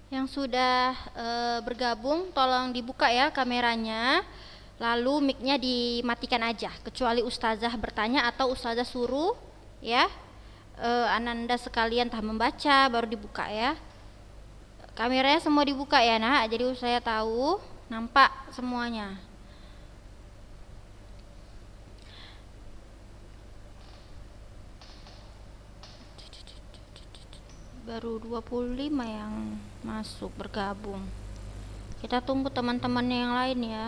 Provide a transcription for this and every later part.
Yang sudah bergabung tolong dibuka ya kameranya. Lalu mic-nya dimatikan aja kecuali ustazah bertanya atau ustazah suruh ya. Ananda sekalian tak membaca baru dibuka ya. Kameranya semua dibuka ya nak, jadi saya tahu nampak semuanya. Baru 25 yang masuk bergabung. Kita tunggu teman-temannya yang lain ya.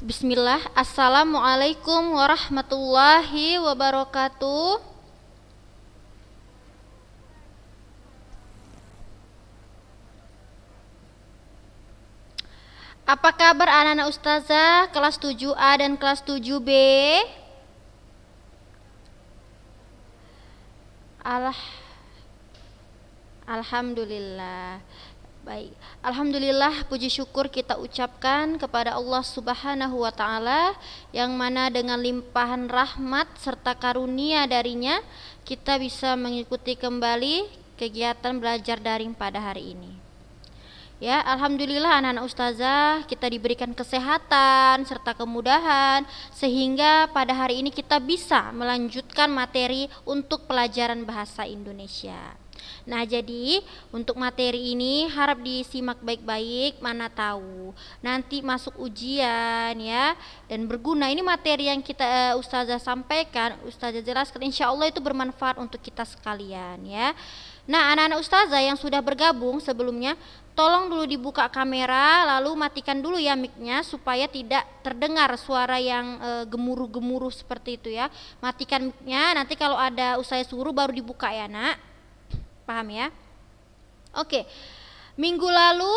Bismillah. Assalamualaikum warahmatullahi wabarakatuh. Apa kabar anak-anak ustazah kelas 7A dan kelas 7B? Alhamdulillah. Baik, alhamdulillah, puji syukur kita ucapkan kepada Allah Subhanahu wa taala yang mana dengan limpahan rahmat serta karunia darinya kita bisa mengikuti kembali kegiatan belajar daring pada hari ini. Ya, alhamdulillah anak-anak ustazah kita diberikan kesehatan serta kemudahan sehingga pada hari ini kita bisa melanjutkan materi untuk pelajaran bahasa Indonesia. Nah, jadi untuk materi ini harap disimak baik-baik, mana tahu nanti masuk ujian ya dan berguna. Ini materi yang kita ustazah sampaikan, ustazah jelaskan, insya Allah itu bermanfaat untuk kita sekalian ya. Nah, anak-anak ustazah yang sudah bergabung sebelumnya, tolong dulu dibuka kamera lalu matikan dulu ya mic-nya supaya tidak terdengar suara yang gemuruh-gemuruh seperti itu ya. Matikan mic-nya, nanti kalau ada ustazah suruh baru dibuka ya nak. Paham ya? Oke. Minggu lalu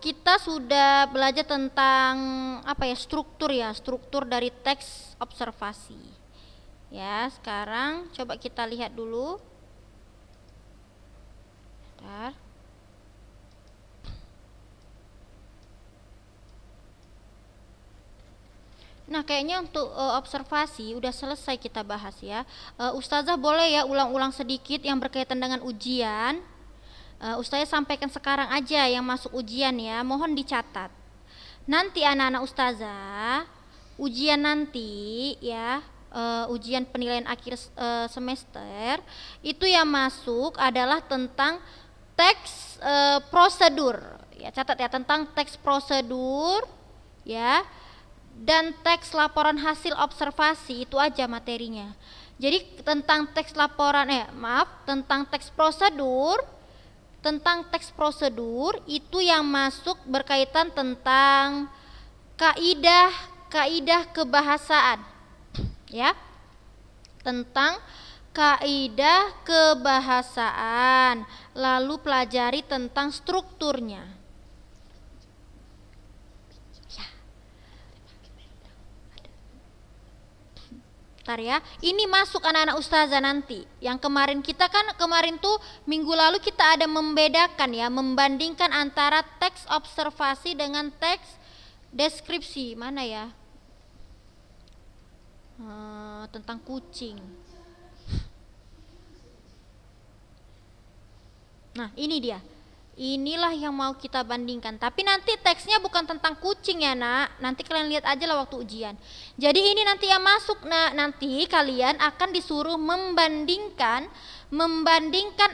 kita sudah belajar tentang struktur dari teks observasi. Ya, sekarang coba kita lihat dulu. Bentar. Nah, kayaknya untuk observasi udah selesai kita bahas ya. Ustazah boleh ya ulang-ulang sedikit yang berkaitan dengan ujian. Ustazah sampaikan sekarang aja yang masuk ujian ya, mohon dicatat. Nanti anak-anak ustazah, ujian nanti ya, ujian penilaian akhir semester itu yang masuk adalah tentang teks prosedur. Ya, catat ya, tentang teks prosedur ya. Dan teks laporan hasil observasi itu aja materinya. Jadi tentang teks tentang teks prosedur itu yang masuk berkaitan tentang kaidah kebahasaan. Ya. Tentang kaidah kebahasaan. Lalu pelajari tentang strukturnya. Ya. Ini masuk anak-anak ustazah nanti. Yang kemarin tuh minggu lalu kita ada membedakan ya, membandingkan antara teks observasi dengan teks deskripsi. Mana ya? Tentang kucing. Nah, ini dia. Inilah yang mau kita bandingkan. Tapi nanti teksnya bukan tentang kucing ya nak. Nanti kalian lihat aja lah waktu ujian. Jadi ini nanti yang masuk. Nah, nanti kalian akan disuruh membandingkan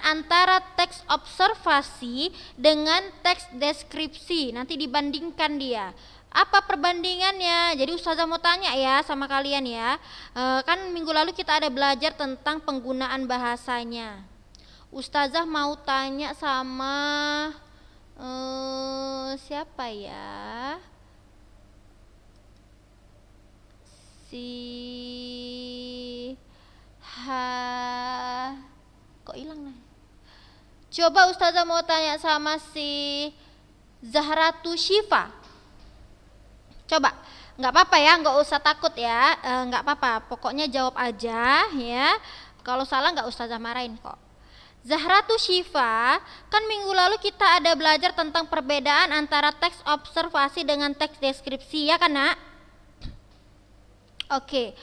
antara teks observasi dengan teks deskripsi. Nanti dibandingkan dia. Apa perbandingannya? Jadi Ustazah mau tanya ya sama kalian ya. Kan minggu lalu kita ada belajar tentang penggunaan bahasanya. Ustazah mau tanya sama siapa ya? Kok hilang nih? Coba Ustazah mau tanya sama si Zahratu Syifa. Coba, nggak apa-apa ya, nggak usah takut ya, nggak apa-apa. Pokoknya jawab aja ya. Kalau salah nggak Ustazah marahin kok. Zahratu Syifa, kan minggu lalu kita ada belajar tentang perbedaan antara teks observasi dengan teks deskripsi ya kan nak? Oke.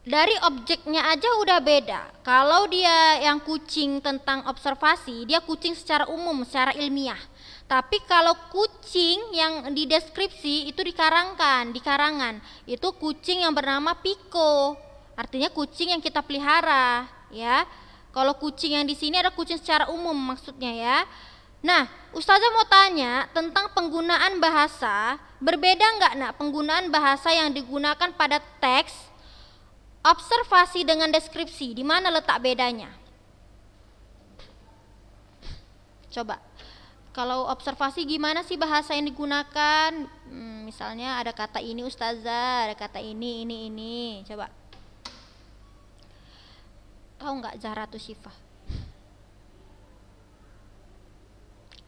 Dari objeknya aja udah beda. Kalau dia yang kucing tentang observasi, dia kucing secara umum, secara ilmiah. Tapi kalau kucing yang di deskripsi itu di karangan. Itu kucing yang bernama Piko. Artinya kucing yang kita pelihara, ya. Kalau kucing yang di sini ada kucing secara umum maksudnya ya. Nah, Ustazah mau tanya tentang penggunaan bahasa. Berbeda nggak nak penggunaan bahasa yang digunakan pada teks observasi dengan deskripsi? Di mana letak bedanya? Coba. Kalau observasi gimana sih bahasa yang digunakan? Misalnya ada kata ini Ustazah, ada kata ini. Coba. Tahu nggak Zahratu Syifa?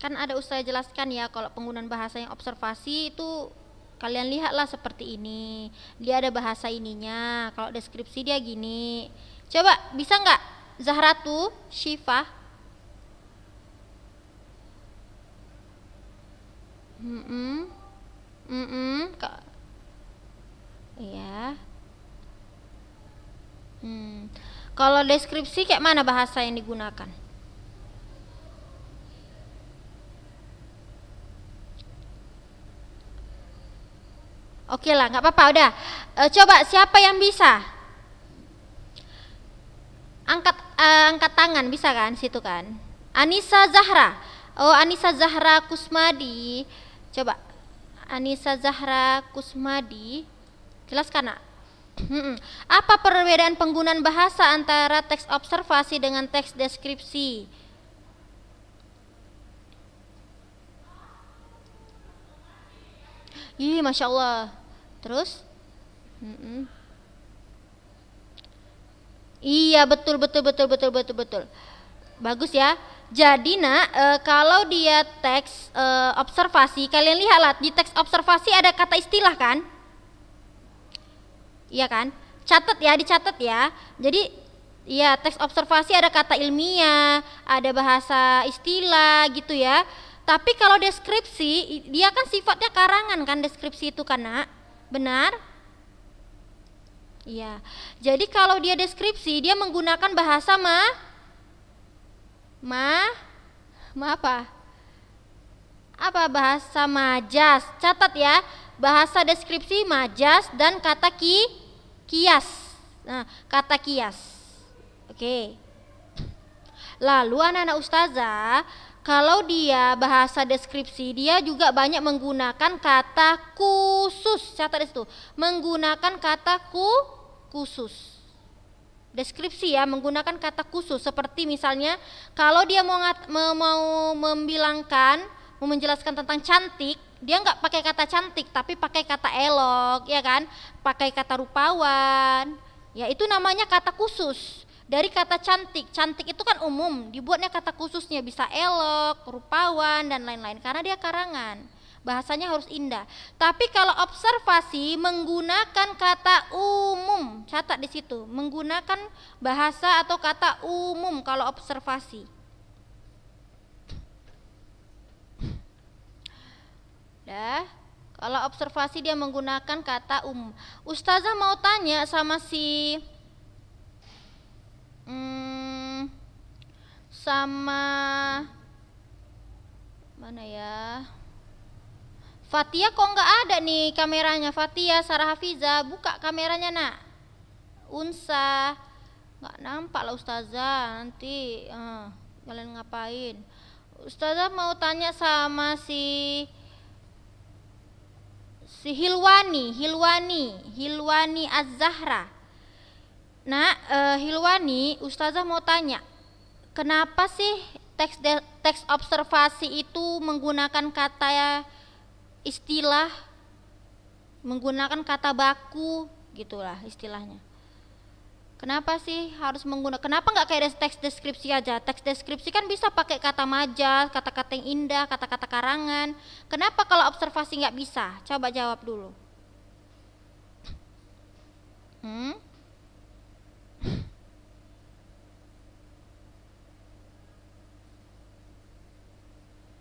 Kan ada Ustazah jelaskan ya, kalau penggunaan bahasa yang observasi itu kalian lihatlah seperti ini. Dia ada bahasa ininya. Kalau deskripsi dia gini. Coba bisa nggak Zahratu Syifa? Iya. Kalau deskripsi kayak mana bahasa yang digunakan? Oke lah, nggak apa-apa udah. Coba siapa yang bisa? Angkat tangan bisa kan situ kan? Anissa Zahra. Oh, Anissa Zahra Kusmadi. Coba Anissa Zahra Kusmadi. Jelaskan nak. Apa perbedaan penggunaan bahasa antara teks observasi dengan teks deskripsi? Ih, Masya Allah. Terus? Iya, betul. Bagus ya. Jadi nak, kalau dia teks observasi, kalian lihatlah di teks observasi ada kata istilah kan? Iya kan? Dicatat ya. Jadi ya teks observasi ada kata ilmiah, ada bahasa istilah gitu ya. Tapi kalau deskripsi, dia kan sifatnya karangan kan deskripsi itu kan nak? Benar? Iya. Jadi kalau dia deskripsi, dia menggunakan bahasa apa? Apa bahasa majas? Catat ya. Bahasa deskripsi majas dan kata kias. Nah, kata kias. Oke. Lalu anak-anak ustazah, kalau dia bahasa deskripsi, dia juga banyak menggunakan kata khusus. Catat di situ. Menggunakan kata khusus. Deskripsi ya, menggunakan kata khusus. Seperti misalnya, kalau dia mau menjelaskan tentang cantik, dia nggak pakai kata cantik, tapi pakai kata elok, ya kan? Pakai kata rupawan. Ya, itu namanya kata khusus. Dari kata cantik itu kan umum, dibuatnya kata khususnya, bisa elok, rupawan dan lain-lain karena dia karangan. Bahasanya harus indah. Tapi kalau observasi menggunakan kata umum, catat di situ, menggunakan bahasa atau kata umum kalau observasi. Kalau observasi dia menggunakan kata umum. Ustazah mau tanya sama Mana ya? Fatia kok nggak ada nih kameranya? Fatia, Sarah Hafiza, buka kameranya nak. Unsa, nggak nampak lah Ustazah. Nanti kalian ngapain? Ustazah mau tanya sama si Hilwani Az-Zahra. Nah, Hilwani, Ustazah mau tanya, kenapa sih teks observasi itu menggunakan kata istilah, menggunakan kata baku gitulah istilahnya. Kenapa sih harus menggunakan? Kenapa nggak kayak teks deskripsi aja? Teks deskripsi kan bisa pakai kata majaz, kata-kata yang indah, kata-kata karangan. Kenapa kalau observasi nggak bisa? Coba jawab dulu.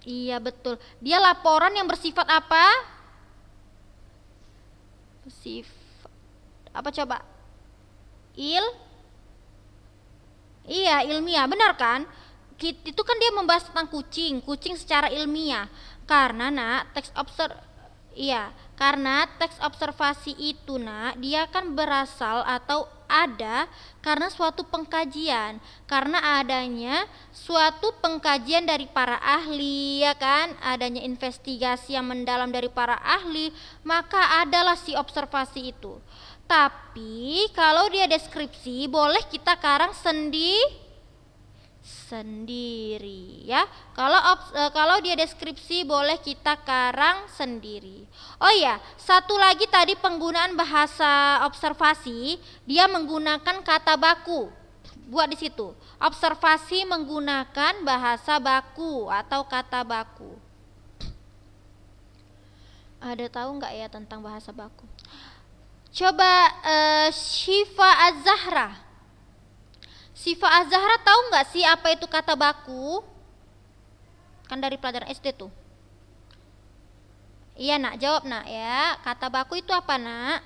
Iya betul. Dia laporan yang bersifat apa? Bersifat apa coba? Iya, ilmiah, benar kan? Itu kan dia membahas tentang kucing secara ilmiah. Karena nak teks observasi itu nak, dia kan berasal atau ada karena suatu pengkajian. Karena adanya suatu pengkajian dari para ahli, ya kan? Adanya investigasi yang mendalam dari para ahli, maka adalah si observasi itu. Tapi kalau dia deskripsi boleh kita karang sendiri ya. Kalau dia deskripsi boleh kita karang sendiri. Oh ya, satu lagi tadi penggunaan bahasa observasi, dia menggunakan kata baku. Buat di situ. Observasi menggunakan bahasa baku atau kata baku. Ada tahu nggak ya tentang bahasa baku? Coba Syifa Az-Zahra. Syifa Az-Zahra tahu nggak sih apa itu kata baku? Kan dari pelajaran SD tuh. Iya nak, jawab nak ya. Kata baku itu apa nak?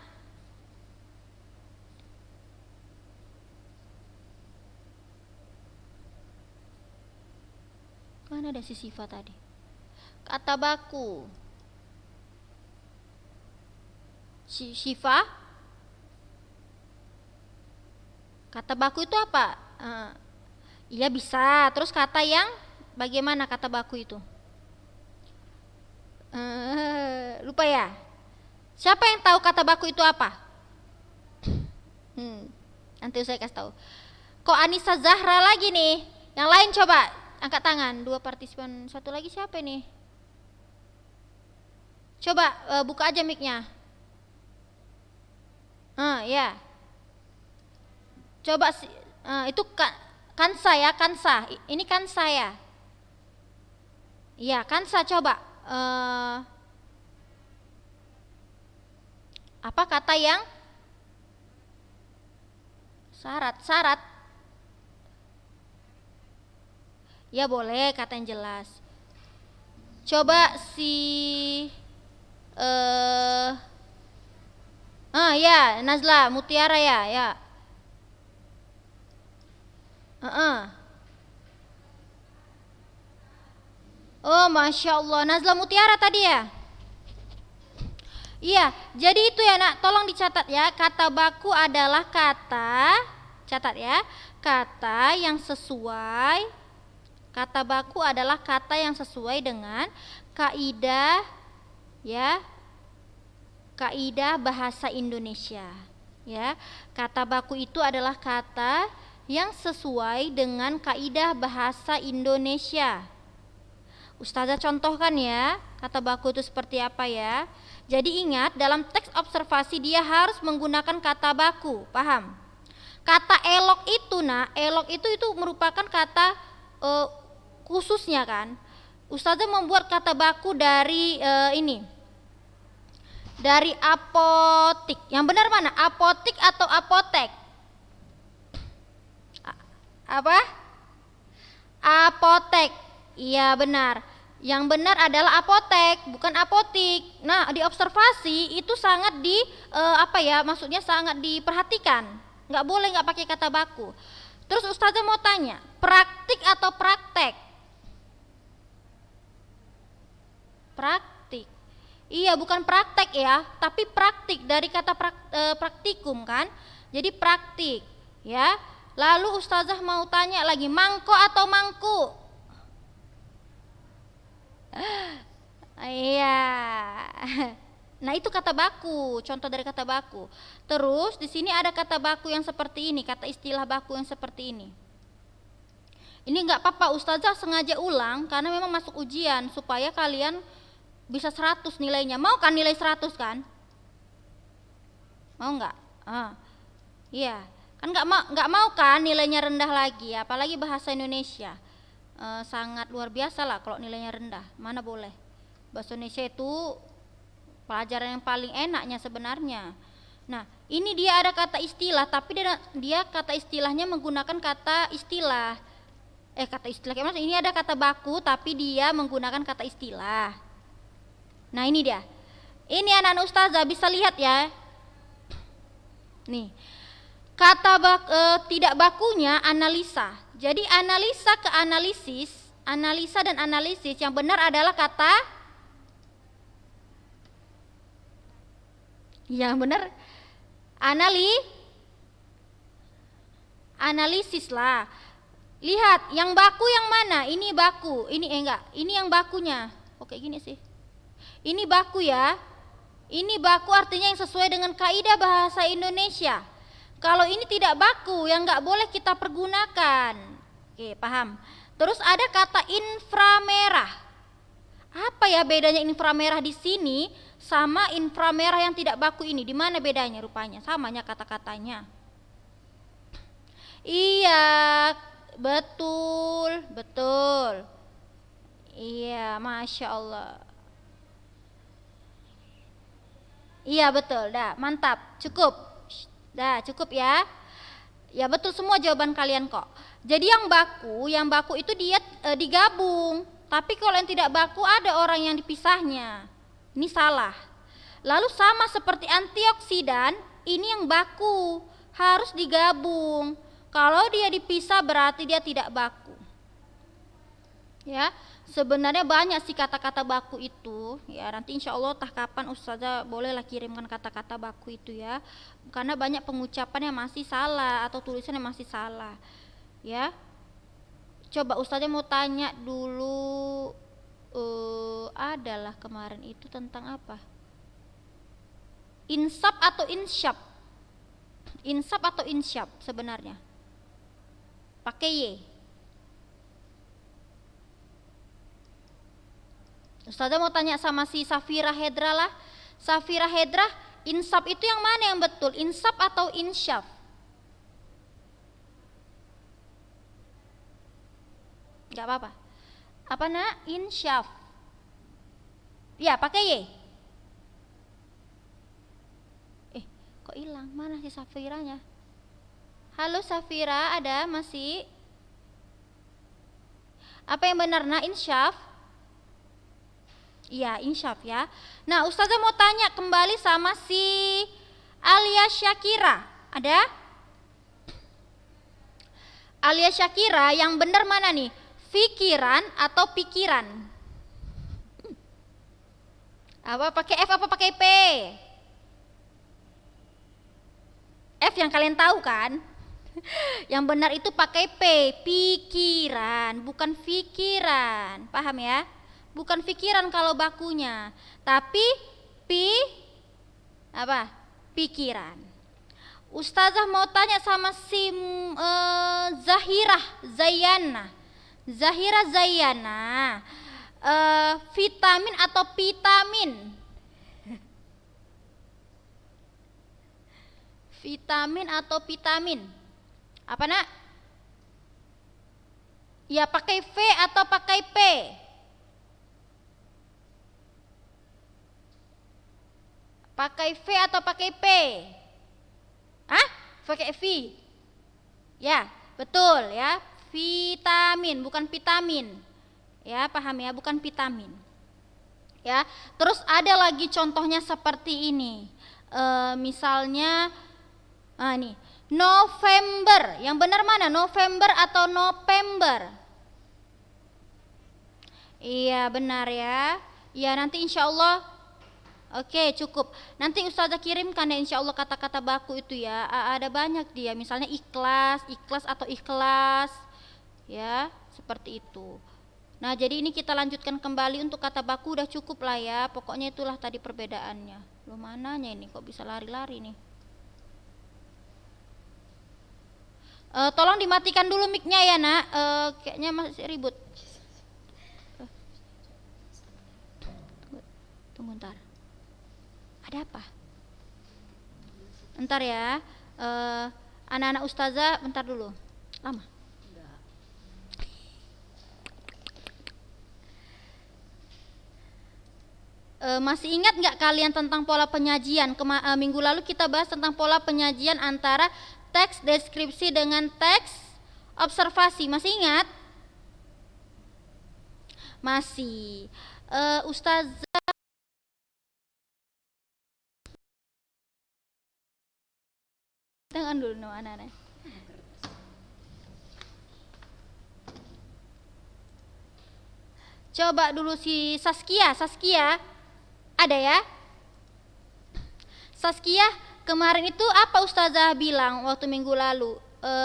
Mana ada si Syifa tadi? Kata baku. Syifa, kata baku itu apa? Iya bisa. Terus kata yang bagaimana kata baku itu? Lupa ya. Siapa yang tahu kata baku itu apa? Nanti saya kasih tahu. Kok Anissa Zahra lagi nih? Yang lain coba angkat tangan. 2 partisipan. Satu lagi siapa nih? Coba buka aja mic-nya. Ya. Coba itu Kansa ya, Kansa. Ini Kansa ya. Iya, Kansa coba. Apa kata yang syarat? Ya boleh kata yang jelas. Coba ya, Nazla Mutiara ya. Oh, Masya Allah, Nazla Mutiara tadi ya. Iya, jadi itu ya nak, tolong dicatat ya. Kata baku adalah kata, catat ya, kata yang sesuai. Kata baku adalah kata yang sesuai dengan kaidah ya, kaidah bahasa Indonesia ya. Kata baku itu adalah kata yang sesuai dengan kaidah bahasa Indonesia. Ustazah contohkan ya, kata baku itu seperti apa ya. Jadi ingat, dalam teks observasi dia harus menggunakan kata baku, paham? Kata elok itu elok itu merupakan kata khususnya kan. Ustazah membuat kata baku dari dari apotik. Yang benar mana? Apotik atau apotek? Apa? Apotek. Iya benar. Yang benar adalah apotek, bukan apotik. Nah, di observasi itu sangat maksudnya sangat diperhatikan. Nggak boleh nggak pakai kata baku. Terus Ustazah mau tanya, praktik atau praktek? Praktik. Iya, bukan praktek ya, tapi praktik dari kata praktikum kan. Jadi praktik, ya. Lalu ustazah mau tanya lagi, mangko atau mangku? Iya. Nah, itu kata baku, contoh dari kata baku. Terus di sini ada kata baku yang seperti ini, kata istilah baku yang seperti ini. Ini nggak apa-apa, ustazah sengaja ulang karena memang masuk ujian supaya kalian bisa 100 nilainya. Mau kan nilai 100 kan? Mau nggak? Iya, kan nggak mau kan nilainya rendah lagi, apalagi bahasa Indonesia. Sangat luar biasa lah kalau nilainya rendah. Mana boleh? Bahasa Indonesia itu pelajaran yang paling enaknya sebenarnya. Nah, ini dia ada kata istilah, tapi dia kata istilahnya menggunakan kata istilah. Kata istilah kayak mana? Ini ada kata baku, tapi dia menggunakan kata istilah. Nah, ini dia. Ini anak-anak ustazah bisa lihat ya. Nih, kata tidak bakunya analisa. Jadi analisa ke analisis, analisa dan analisis yang benar adalah kata yang benar analisis lah. Lihat, yang baku yang mana? Ini baku, ini enggak. Ini yang bakunya. Oke, gini sih. Ini baku ya. Ini baku artinya yang sesuai dengan kaidah bahasa Indonesia. Kalau ini tidak baku, yang enggak boleh kita pergunakan. Oke, paham. Terus ada kata inframerah. Apa ya bedanya inframerah di sini sama inframerah yang tidak baku ini? Di mana bedanya rupanya? Samanya kata-katanya. Iya, betul. Iya, Masya Allah. Iya, betul. Dah, mantap. Cukup. Dah, cukup ya. Ya, betul semua jawaban kalian kok. Jadi yang baku itu dia digabung. Tapi kalau yang tidak baku ada orang yang dipisahnya. Ini salah. Lalu sama seperti antioksidan, ini yang baku, harus digabung. Kalau dia dipisah berarti dia tidak baku. Ya, sebenarnya banyak sih kata-kata baku itu. Ya, nanti insya Allah entah kapan ustazah bolehlah kirimkan kata-kata baku itu ya. Karena banyak pengucapan yang masih salah atau tulisan yang masih salah. Ya, coba ustazah mau tanya dulu, adalah kemarin itu tentang apa? Insap atau insyap? Insap atau insyap sebenarnya? Pakai Y. Ustazah mau tanya sama si Safira Hedra lah. Safira Hedra, insap itu yang mana yang betul? Insap atau insyaf? Gak apa-apa. Apa nak? Insyaf. Ya, pakai Y. Kok hilang? Mana si Safiranya? Halo Safira, ada masih? Apa yang benar nak? Insyaf? Iya, insyaf ya. Nah, ustazah mau tanya kembali sama si Alia Syakira. Ada? Alia Syakira, yang benar mana nih? Fikiran atau pikiran? Apa pakai F apa pakai P? F yang kalian tahu kan? Yang benar itu pakai P, pikiran, bukan fikiran. Paham ya? Bukan pikiran kalau bakunya, tapi apa? Pikiran. Ustazah mau tanya sama si Zahira Zayana, vitamin atau vitamin? Vitamin atau vitamin? Apa nak? Ya pakai V atau pakai P? Pakai V atau pakai P? Pakai V. Ya, betul ya. Vitamin, bukan vitamin. Ya, paham ya, bukan vitamin. Ya, terus ada lagi contohnya seperti ini. Misalnya, nih, November. Yang benar mana? November atau November? Iya, benar ya. Ya nanti insya Allah. Oke cukup. Nanti Ustazah kirimkan ya insya Allah kata-kata baku itu ya. Ada banyak dia. Misalnya ikhlas, ikhlas atau ikhlas. Ya seperti itu. Nah jadi ini kita lanjutkan kembali untuk kata baku udah cukup lah ya. Pokoknya itulah tadi perbedaannya. Loh mananya ini kok bisa lari-lari nih. Tolong dimatikan dulu mic-nya ya nak. Kayaknya masih ribut. Tunggu ntar. Ada apa? Ntar ya. Anak-anak ustazah bentar dulu. Lama. Masih ingat nggak kalian tentang pola penyajian? Minggu lalu kita bahas tentang pola penyajian antara teks deskripsi dengan teks observasi. Masih ingat? Masih. Ustazah dengan dulu no anak-anak. Coba dulu si Saskia ada ya? Saskia kemarin itu apa Ustazah bilang waktu minggu lalu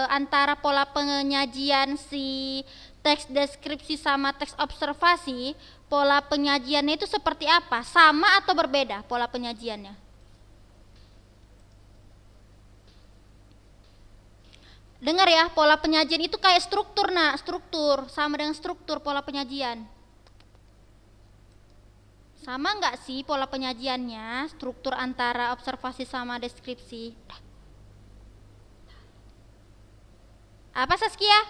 antara pola penyajian si teks deskripsi sama teks observasi, pola penyajiannya itu seperti apa? Sama atau berbeda pola penyajiannya? Dengar ya, pola penyajian itu kayak struktur nak, struktur sama dengan struktur pola penyajian. Sama nggak sih pola penyajiannya, struktur antara observasi sama deskripsi? Apa Saskia?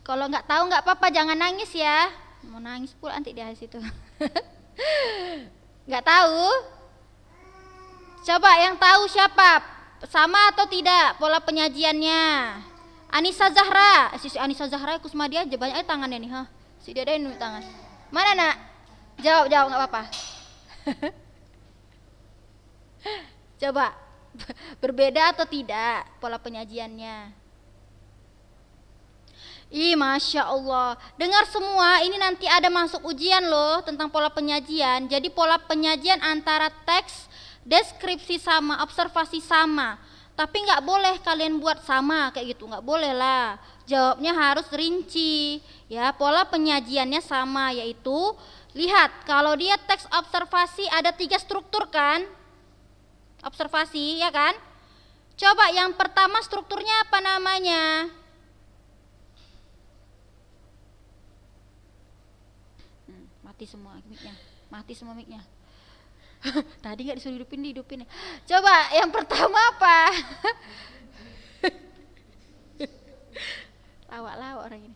Kalau nggak tahu nggak apa-apa, jangan nangis ya. Mau nangis pula nanti di situ. Nggak tahu? Coba yang tahu siapa? Sama atau tidak pola penyajiannya? Anissa Zahra, si Anissa Zahra Kusmadia aja banyak tangannya nih, si dia ada tangan. Mana nak? Jawab nggak apa-apa. Coba berbeda atau tidak pola penyajiannya? Masya Allah. Dengar semua, ini nanti ada masuk ujian loh tentang pola penyajian. Jadi pola penyajian antara teks deskripsi sama observasi sama, tapi nggak boleh kalian buat sama kayak gitu, nggak boleh lah. Jawabnya harus rinci ya. Pola penyajiannya sama, yaitu lihat kalau dia teks observasi ada 3 struktur kan, observasi ya kan. Coba yang pertama strukturnya apa namanya? Mati semua mic-nya. Tadi nggak disuruh hidupin. Coba yang pertama apa? Lawak orang ini.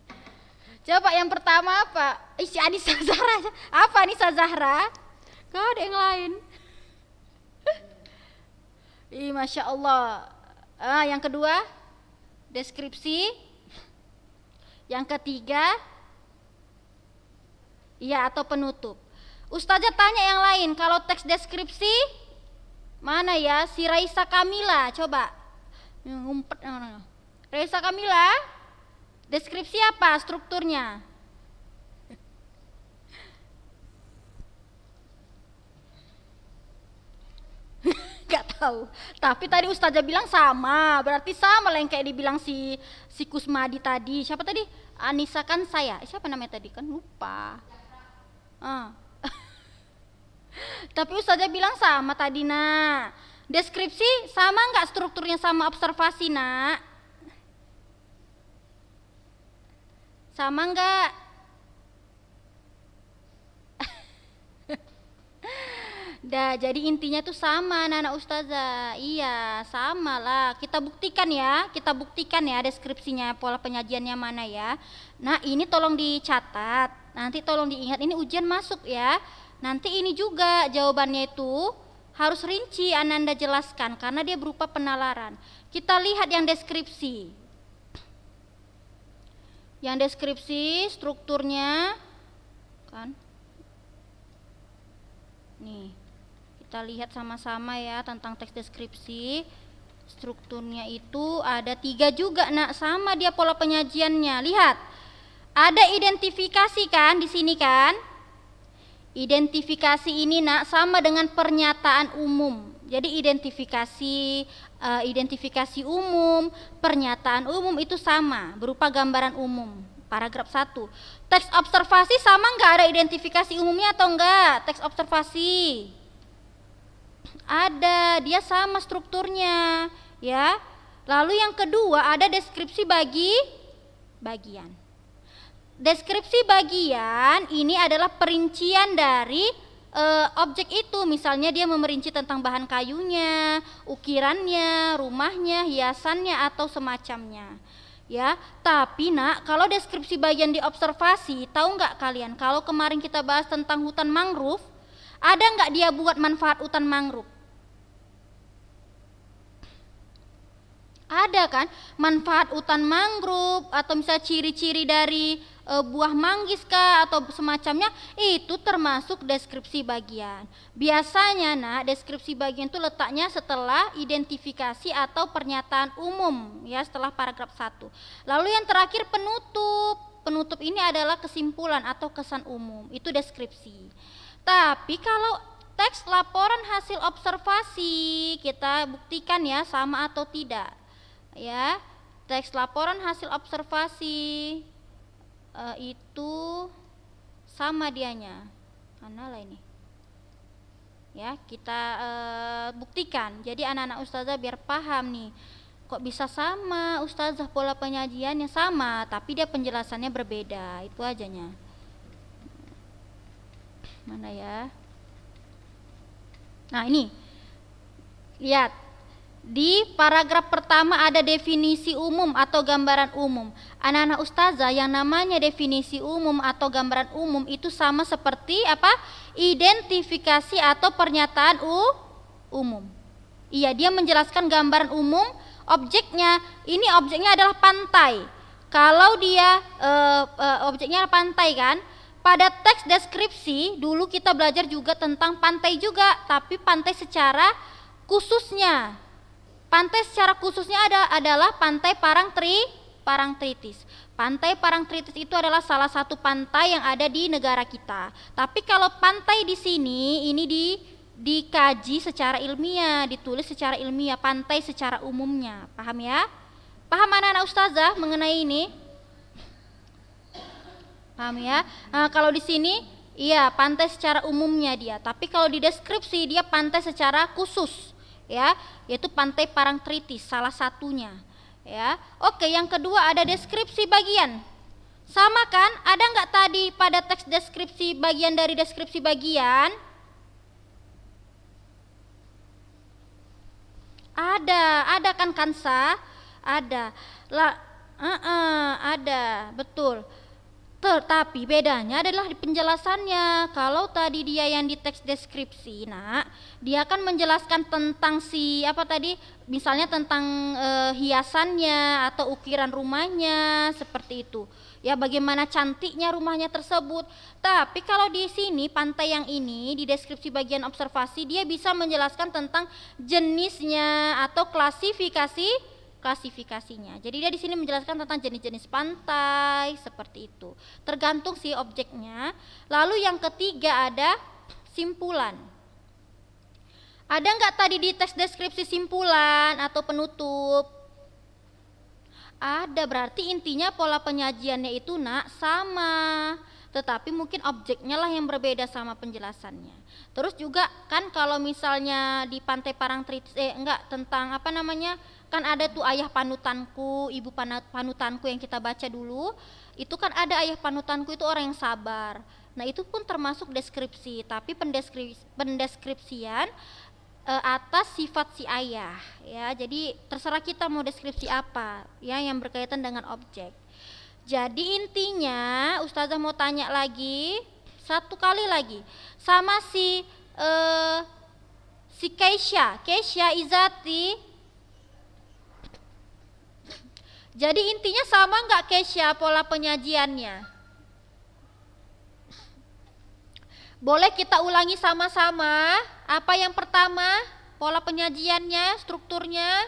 Coba yang pertama apa? Si Anissa Zahra. Apa Anissa Zahra? Gak ada yang lain. Masya Allah. Yang kedua deskripsi. Yang ketiga iya atau penutup. Ustazah tanya yang lain, kalau teks deskripsi mana ya? Si Raisa Kamila, coba ngumpet. Raisa Kamila, deskripsi apa strukturnya? Gak tahu. Tapi tadi Ustazah bilang sama, berarti sama lah yang kayak dibilang si Kusmadi tadi. Siapa tadi? Anissa kan saya. Siapa namanya tadi kan lupa. Tapi Ustazah bilang sama tadi nak. Deskripsi sama nggak strukturnya sama observasi nak? Sama nggak? Dah, jadi intinya tuh sama anak-anak Ustazah. Iya sama lah. Kita buktikan ya deskripsinya, pola penyajiannya mana ya. Nah ini tolong dicatat, nanti tolong diingat, ini ujian masuk ya. Nanti ini juga jawabannya itu harus rinci Ananda jelaskan karena dia berupa penalaran. Kita lihat yang deskripsi. Yang deskripsi strukturnya kan. Nih, kita lihat sama-sama ya tentang teks deskripsi. Strukturnya itu ada 3 juga nak, sama dia pola penyajiannya. Lihat. Ada identifikasi kan di sini kan? Identifikasi ini nak sama dengan pernyataan umum. Jadi identifikasi umum, pernyataan umum itu sama, berupa gambaran umum. Paragraf 1. Teks observasi sama nggak, ada identifikasi umumnya atau enggak? Teks observasi ada, dia sama strukturnya, ya. Lalu yang kedua ada deskripsi bagian. Deskripsi bagian ini adalah perincian dari objek itu. Misalnya dia memerinci tentang bahan kayunya, ukirannya, rumahnya, hiasannya atau semacamnya. Ya, tapi nak, kalau deskripsi bagian di observasi, tahu nggak kalian? Kalau kemarin kita bahas tentang hutan mangrove, ada nggak dia buat manfaat hutan mangrove? Ada kan manfaat hutan mangrove atau misalnya ciri-ciri dari buah manggis kah atau semacamnya, itu termasuk deskripsi bagian. Biasanya nak, deskripsi bagian itu letaknya setelah identifikasi atau pernyataan umum, ya, setelah paragraf 1. Lalu yang terakhir penutup ini adalah kesimpulan atau kesan umum, itu deskripsi. Tapi kalau teks laporan hasil observasi, kita buktikan ya sama atau tidak. Ya, teks laporan hasil observasi itu sama dianya. Mana lah ini? Ya, kita buktikan. Jadi anak-anak ustazah biar paham nih. Kok bisa sama ustazah, pola penyajiannya sama, tapi dia penjelasannya berbeda. Itu ajanya. Mana ya? Nah, ini. Lihat. Di paragraf pertama ada definisi umum atau gambaran umum. Anak-anak ustazah, yang namanya definisi umum atau gambaran umum itu sama seperti apa? Identifikasi atau pernyataan umum. Iya, dia menjelaskan gambaran umum. Objeknya adalah pantai. Kalau dia objeknya pantai kan? Pada teks deskripsi dulu kita belajar juga tentang pantai juga, tapi pantai secara khususnya. Pantai secara khususnya adalah Pantai Parangtritis. Pantai Parangtritis itu adalah salah satu pantai yang ada di negara kita. Tapi kalau pantai di sini ini dikaji secara ilmiah, ditulis secara ilmiah, pantai secara umumnya. Paham ya? Paham anak-anak ustazah mengenai ini? Paham ya? Nah, kalau di sini iya pantai secara umumnya dia, tapi kalau di deskripsi dia pantai secara khusus. Ya, yaitu Pantai Parangtritis salah satunya, ya. Oke, yang kedua ada deskripsi bagian. Sama kan? Ada nggak tadi pada teks deskripsi bagian dari deskripsi bagian? Ada kan Kansa? Ada. Ada, betul. Tetapi bedanya adalah di penjelasannya. Kalau tadi dia yang di teks deskripsi, nak, dia akan menjelaskan tentang misalnya tentang hiasannya atau ukiran rumahnya seperti itu. Ya, bagaimana cantiknya rumahnya tersebut. Tapi kalau di sini pantai yang ini di deskripsi bagian observasi dia bisa menjelaskan tentang jenisnya atau klasifikasinya. Jadi dia di sini menjelaskan tentang jenis-jenis pantai seperti itu. Tergantung si objeknya. Lalu yang ketiga ada simpulan. Ada nggak tadi di teks deskripsi simpulan atau penutup? Ada, berarti intinya pola penyajiannya itu nak sama. Tetapi mungkin objeknya lah yang berbeda sama penjelasannya. Terus juga kan kalau misalnya di Pantai Parangtritis tentang kan ada tuh ayah panutanku, ibu panutanku yang kita baca dulu. Itu kan ada ayah panutanku itu orang yang sabar. Nah, itu pun termasuk deskripsi, tapi pendeskripsian atas sifat si ayah, ya. Jadi terserah kita mau deskripsi apa, ya, yang berkaitan dengan objek. Jadi intinya ustazah mau tanya lagi satu kali lagi sama si Keisha Izati. Jadi intinya sama nggak Keisha pola penyajiannya? Boleh kita ulangi sama-sama. Apa yang pertama? Pola penyajiannya, strukturnya.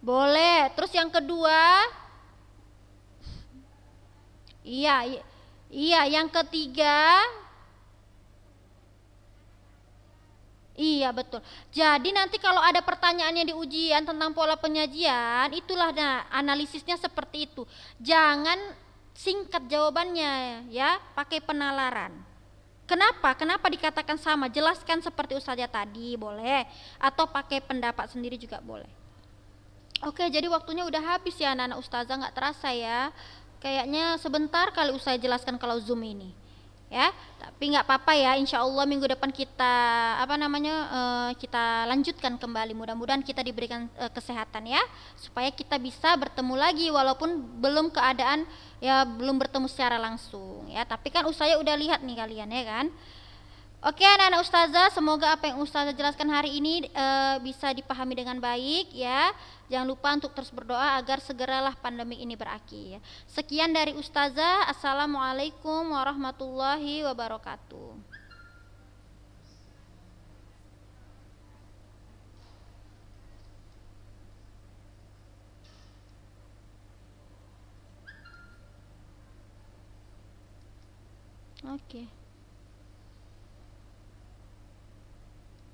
Boleh. Terus yang kedua, iya, iya, yang ketiga, iya betul. Jadi nanti kalau ada pertanyaannya di ujian tentang pola penyajian, itulah nah analisisnya seperti itu. Jangan singkat jawabannya ya, pakai penalaran. Kenapa? Kenapa dikatakan sama? Jelaskan seperti Ustazah tadi, boleh. Atau pakai pendapat sendiri juga boleh. Oke, jadi waktunya udah habis ya anak-anak Ustazah, nggak terasa ya. Kayaknya sebentar kali Ustazah jelaskan kalau Zoom ini. Ya, tapi nggak apa-apa ya. Insya Allah minggu depan kita kita lanjutkan kembali. Mudah-mudahan kita diberikan kesehatan ya, supaya kita bisa bertemu lagi walaupun belum keadaan ya belum bertemu secara langsung ya. Tapi kan Ustazah udah lihat nih kalian ya kan. Oke anak-anak Ustazah, semoga apa yang Ustazah jelaskan hari ini bisa dipahami dengan baik ya. Jangan lupa untuk terus berdoa agar segeralah pandemi ini berakhir. Sekian dari Ustazah. Assalamualaikum warahmatullahi wabarakatuh. Oke.